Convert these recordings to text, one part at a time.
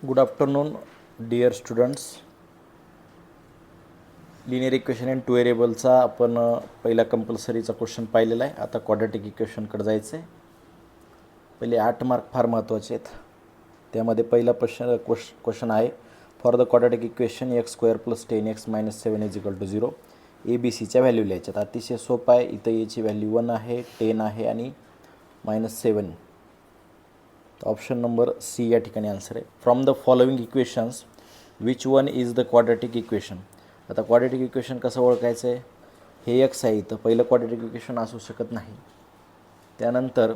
Good afternoon, dear students. Linear equation in two व्हेरिएबलचा आपण पहिला कंपल्सरीचा क्वेश्चन पाहिलेला आहे. आता क्वाड्रॅटिक इक्वेशनकडे जायचं आहे. पहिले 8 मार्क फार महत्त्वाचे आहेत. त्यामध्ये पहिला क्वेश्चन आहे for the quadratic equation x² + 10x - 7 = 0 ABCच्या व्हॅल्यू लिहायच्यात. अतिशय सोपं आहे. इथं एची व्हॅल्यू 1 आहे, 10 आहे आणि -7. ऑप्शन नंबर सी या ठिकाणी आन्सर आहे. From the following equations which one is the quadratic equation. आता क्वाड्रॅटिक इक्वेशन कसं ओळखायचं आहे. हे एक्स आहे, इथं पहिलं क्वाड्रॅटिक इक्वेशन असू शकत नाही. त्यानंतर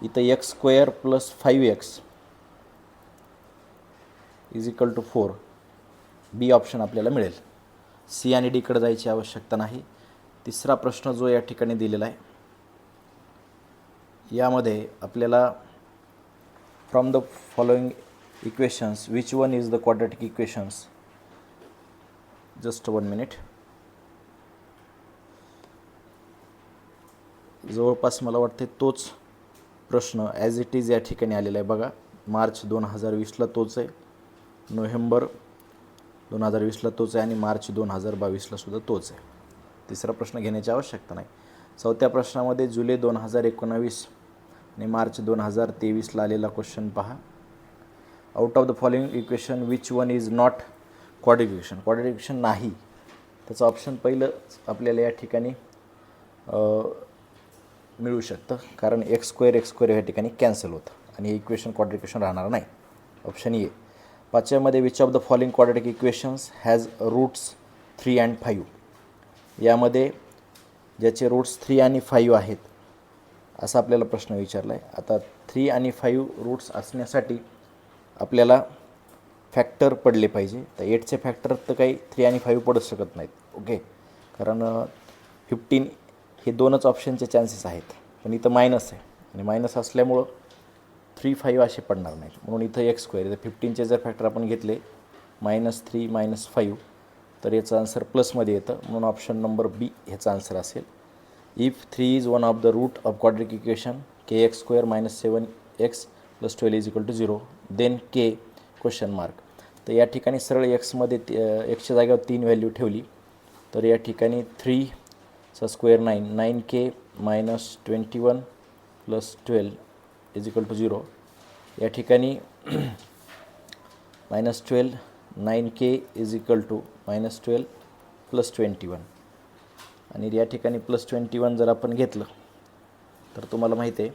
इथं x² + 5x = 4 बी ऑप्शन आपल्याला मिळेल. सी आणि डीकडे जायची आवश्यकता नाही. तिसरा प्रश्न जो या ठिकाणी दिलेला आहे, यामध्ये आपल्याला from the following equations which one is the quadratic equations. Just 1 minute. जवळपास मला वाटते तोच प्रश्न ॲज इट इज या ठिकाणी आलेला आहे. बघा, मार्च 2020ला तोच आहे, नोव्हेंबर 2020ला तोच आहे आणि मार्च 2022ला सुद्धा तोच आहे. तिसरा प्रश्न घेण्याची आवश्यकता नाही. चौथ्या प्रश्नामध्ये जुलै 2019 आणि मार्च 2023ला आलेला क्वेश्चन पहा. Out of the following equation which one is not quadratic equation. Quadratic equation नाही, त्याचं ऑप्शन पहिलं आपल्याला या ठिकाणी मिळू शकतं, कारण x² या ठिकाणी कॅन्सल होतं आणि हे इक्वेशन क्वाड्रॅटिक इक्वेशन राहणार नाही. Option A. पाचव्यामध्ये which of the following quadratic equations has roots 3 and 5. यामध्ये ज्याचे रूट्स 3 आणि 5 आहेत असा आपल्याला प्रश्न विचारला आहे. आता 3 आणि 5 रूट्स असण्यासाठी आपल्याला फॅक्टर पडले पाहिजे. तर 8चे फॅक्टर तर काही 3 आणि 5 पडू शकत नाहीत. ओके, कारण 15 हे दोनच ऑप्शनचे चान्सेस आहेत, पण इथं मायनस आहे आणि मायनस असल्यामुळं 3, 5 असे पडणार नाहीत. म्हणून इथं x². तर 15चे जर फॅक्टर आपण घेतले -3 - 5 तर याचं आन्सर प्लसमध्ये येतं. म्हणून ऑप्शन नंबर बी ह्याचा आन्सर असेल. If 3 is one of the root of quadratic equation kx² - 7x + 12 = 0 then k ? तर या ठिकाणी सरळ एक्समध्ये एक्सच्या जागेवर 3 व्हॅल्यू ठेवली तर या ठिकाणी 3² 9 9k - 21 + 12 = 0. या ठिकाणी -12 9k = -12 + 21 आणि या ठिकाणी +21 जर आपण घेतलं तर तुम्हाला माहिती आहे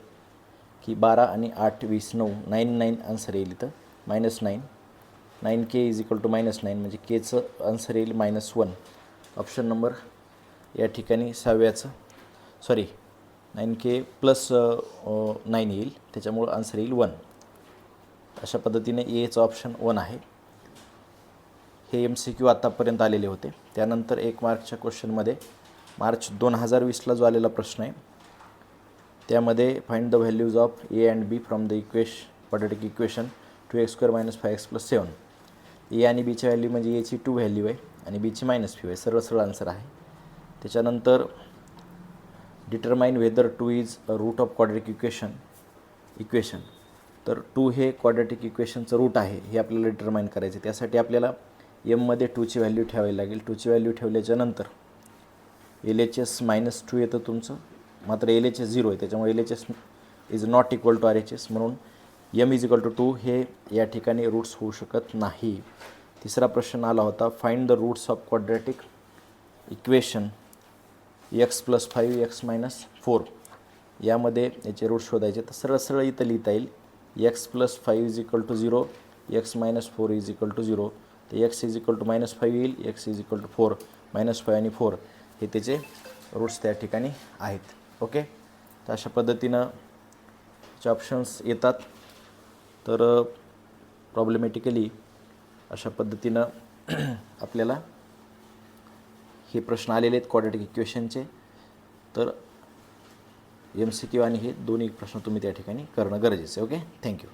की 12 आणि 8 20 9 9 9 आन्सर येईल. इथं -9 9k = -9 म्हणजे केचं आन्सर येईल -1. ऑप्शन नंबर या ठिकाणी 6व्याचं 9k + 9 येईल, त्याच्यामुळं आन्सर येईल 1. अशा पद्धतीने एचं ऑप्शन 1 आहे. हे MCQ आत्तापर्यंत आलेले होते. त्यानंतर 1 मार्कच्या क्वेश्चनमध्ये मार्च 2020ला जो आलेला प्रश्न आहे त्यामध्ये find the values of A and B from the quadratic equation 2x² - 5x + 7. A आणि बीच्या व्हॅल्यू म्हणजे एची 2 व्हॅल्यू आहे आणि बीची -5 आहे. सरळ आन्सर आहे. त्याच्यानंतर determine whether 2 is a route of quadratic equation. तर 2 हे क्वाड्रॅटिक इक्वेशनचं रूट आहे हे आपल्याला डिटरमाइन करायचं. त्यासाठी आपल्याला एममध्ये 2ची व्हॅल्यू ठेवावी लागेल. 2ची व्हॅल्यू ठेवल्याच्यानंतर LHS -2 येतं तुमचं, मात्र LHS 0 आहे, त्याच्यामुळे LHS is not equal to RHS. म्हणून m = 2 हे या ठिकाणी रूट्स होऊ शकत नाही. तिसरा प्रश्न आला होता find the roots of quadratic equation x + 5x - 4. यामध्ये याचे रूट्स शोधायचे. तर सरळ इथं लिहिता येईल x + 5 = 0 x - 4 = 0. तर x -5 येईल, x = 4 -5 आणि 4 हे त्याचे रूट्स त्या ठिकाणी आहेत. ओके, तर अशा पद्धतीनं त्याचे ऑप्शन्स येतात. तर प्रॉब्लेमॅटिकली अशा पद्धतीनं आपल्याला हे प्रश्न आलेले आहेत क्वाड्रॅटिक इक्वेशनचे. तर MCQ आणि हे दोन्ही प्रश्न तुम्ही त्या ठिकाणी करणं गरजेचं आहे. Okay, thank you.